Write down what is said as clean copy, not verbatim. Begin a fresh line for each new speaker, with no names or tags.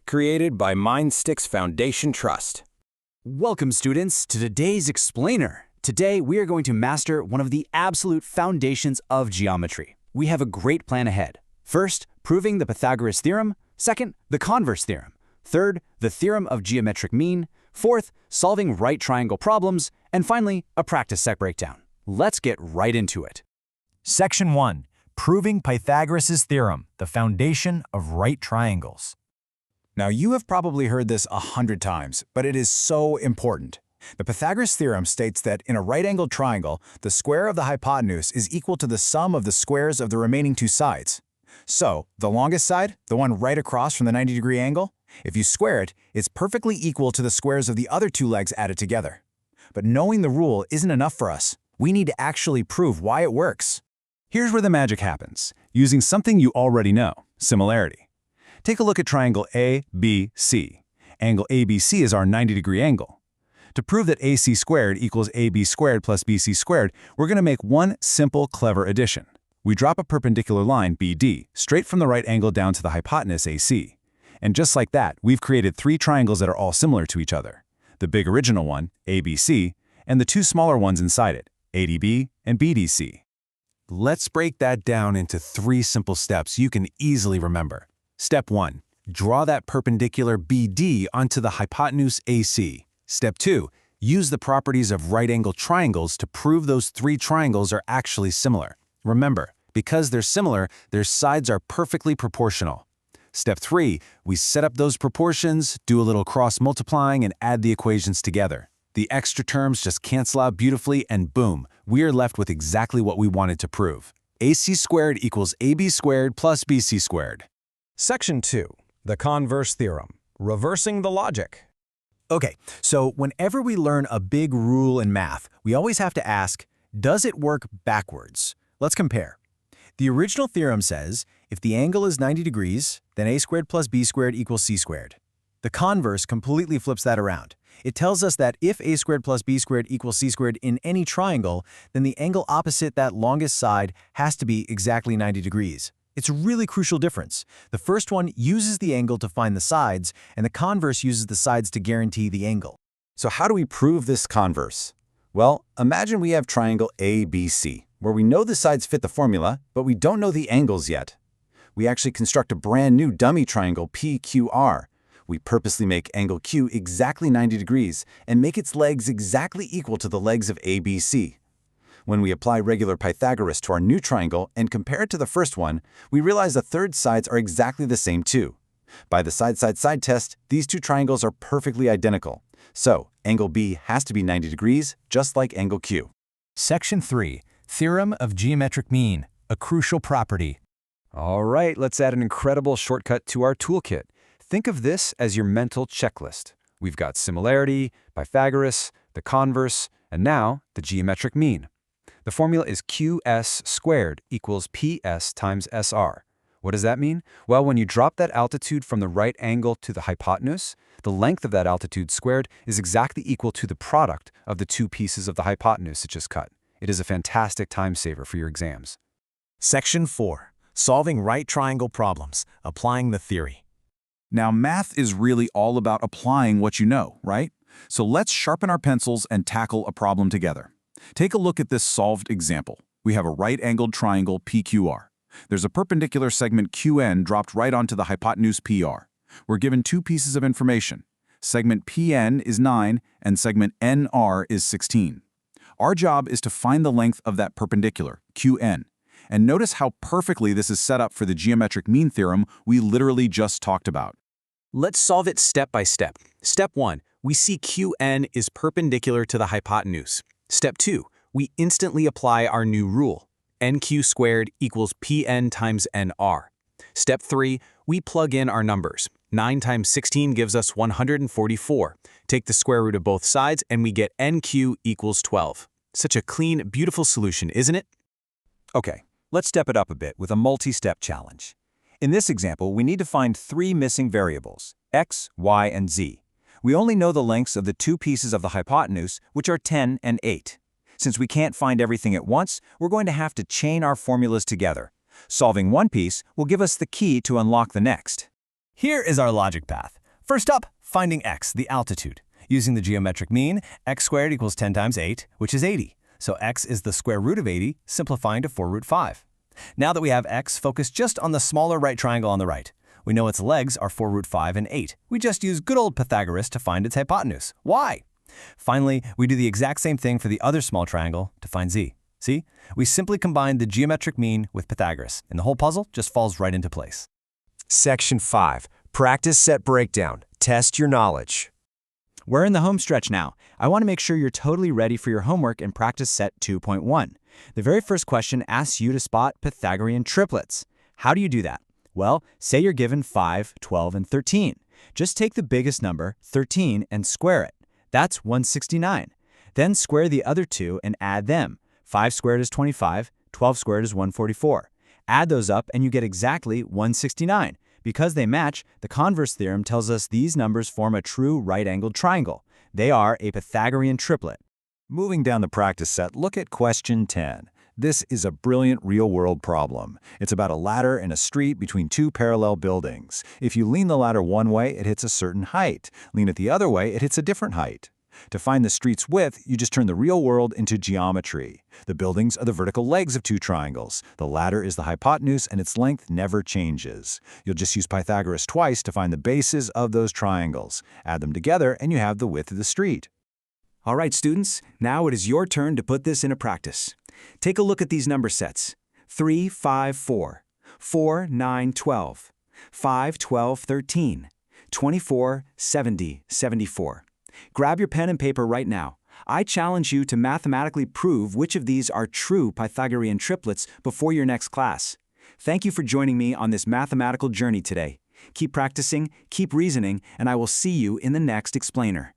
created by MindSticks Foundation Trust.
Welcome, students, to today's Explainer. Today, we are going to master one of the absolute foundations of geometry. We have a great plan ahead. First, proving the Pythagoras Theorem. Second, the converse theorem. Third, the theorem of geometric mean. Fourth, solving right triangle problems. And finally, a practice set breakdown. Let's get right into it.
Section 1. Proving Pythagoras' Theorem, the foundation of right triangles.
Now, you have probably heard this 100 times, but it is so important. The Pythagoras theorem states that in a right-angled triangle, the square of the hypotenuse is equal to the sum of the squares of the remaining two sides. So, the longest side, the one right across from the 90-degree angle, if you square it, it's perfectly equal to the squares of the other two legs added together. But knowing the rule isn't enough for us. We need to actually prove why it works.
Here's where the magic happens, using something you already know, similarity. Take a look at triangle ABC. Angle ABC is our 90-degree angle. To prove that AC squared equals AB squared plus BC squared, we're going to make one simple, clever addition. We drop a perpendicular line, BD, straight from the right angle down to the hypotenuse AC. And just like that, we've created three triangles that are all similar to each other. The big original one, ABC, and the two smaller ones inside it, ADB and BDC. Let's break that down into three simple steps you can easily remember. Step 1. Draw that perpendicular BD onto the hypotenuse AC. Step 2. Use the properties of right-angled triangles to prove those three triangles are actually similar. Remember, because they're similar, their sides are perfectly proportional. Step 3. We set up those proportions, do a little cross-multiplying, and add the equations together. The extra terms just cancel out beautifully, and boom, we are left with exactly what we wanted to prove. AC squared equals AB squared plus BC squared.
Section 2. The converse theorem. Reversing the logic.
Okay, so whenever we learn a big rule in math, we always have to ask, does it work backwards? Let's compare. The original theorem says, if the angle is 90 degrees, then A squared plus B squared equals C squared. The converse completely flips that around. It tells us that if A squared plus B squared equals C squared in any triangle, then the angle opposite that longest side has to be exactly 90 degrees. It's a really crucial difference. The first one uses the angle to find the sides, and the converse uses the sides to guarantee the angle.
So how do we prove this converse? Well, imagine we have triangle ABC, where we know the sides fit the formula, but we don't know the angles yet. We actually construct a brand new dummy triangle PQR. We purposely make angle Q exactly 90 degrees and make its legs exactly equal to the legs of ABC. When we apply regular Pythagoras to our new triangle and compare it to the first one, we realize the third sides are exactly the same too. By the side-side-side test, these two triangles are perfectly identical. So, angle B has to be 90 degrees, just like angle Q.
Section 3. Theorem of geometric mean, a crucial property.
All right, let's add an incredible shortcut to our toolkit. Think of this as your mental checklist. We've got similarity, Pythagoras, the converse, and now the geometric mean. The formula is QS squared equals PS times SR. What does that mean? Well, when you drop that altitude from the right angle to the hypotenuse, the length of that altitude squared is exactly equal to the product of the two pieces of the hypotenuse it just cut. It is a fantastic time saver for your exams.
Section 4. Solving right triangle problems, applying the theory.
Now, math is really all about applying what you know, right? So let's sharpen our pencils and tackle a problem together. Take a look at this solved example. We have a right-angled triangle PQR. There's a perpendicular segment QN dropped right onto the hypotenuse PR. We're given two pieces of information. Segment PN is 9 and segment NR is 16. Our job is to find the length of that perpendicular, QN. And notice how perfectly this is set up for the geometric mean theorem we literally just talked about.
Let's solve it step by step. Step 1. We see QN is perpendicular to the hypotenuse. Step 2. We instantly apply our new rule. NQ squared equals PN times NR. Step 3. We plug in our numbers. 9 times 16 gives us 144. Take the square root of both sides and we get NQ equals 12. Such a clean, beautiful solution, isn't it?
Okay, let's step it up a bit with a multi-step challenge. In this example, we need to find three missing variables, x, y, and z. We only know the lengths of the two pieces of the hypotenuse, which are 10 and 8. Since we can't find everything at once, we're going to have to chain our formulas together. Solving one piece will give us the key to unlock the next.
Here is our logic path. First up, finding x, the altitude. Using the geometric mean, x squared equals 10 times 8, which is 80. So x is the square root of 80, simplifying to 4 root 5. Now that we have x, focus just on the smaller right triangle on the right. We know its legs are 4 root 5 and 8. We just use good old Pythagoras to find its hypotenuse. Why? Finally, we do the exact same thing for the other small triangle to find z. See? We simply combine the geometric mean with Pythagoras, and the whole puzzle just falls right into place.
Section 5. Practice set breakdown. Test your knowledge.
We're in the home stretch now. I want to make sure you're totally ready for your homework in practice set 2.1. The very first question asks you to spot Pythagorean triplets. How do you do that? Well, say you're given 5, 12, and 13. Just take the biggest number, 13, and square it. That's 169. Then square the other two and add them. 5 squared is 25, 12 squared is 144. Add those up and you get exactly 169. Because they match, the converse theorem tells us these numbers form a true right-angled triangle. They are a Pythagorean triplet.
Moving down the practice set, look at question 10. This is a brilliant real-world problem. It's about a ladder in a street between two parallel buildings. If you lean the ladder one way, it hits a certain height. Lean it the other way, it hits a different height. To find the street's width, you just turn the real world into geometry. The buildings are the vertical legs of two triangles. The ladder is the hypotenuse, and its length never changes. You'll just use Pythagoras twice to find the bases of those triangles. Add them together, and you have the width of the street.
All right, students, now it is your turn to put this into practice. Take a look at these number sets. 3, 5, 4. 4, 9, 12. 5, 12, 13. 24, 70, 74. Grab your pen and paper right now. I challenge you to mathematically prove which of these are true Pythagorean triplets before your next class. Thank you for joining me on this mathematical journey today. Keep practicing, keep reasoning, and I will see you in the next explainer.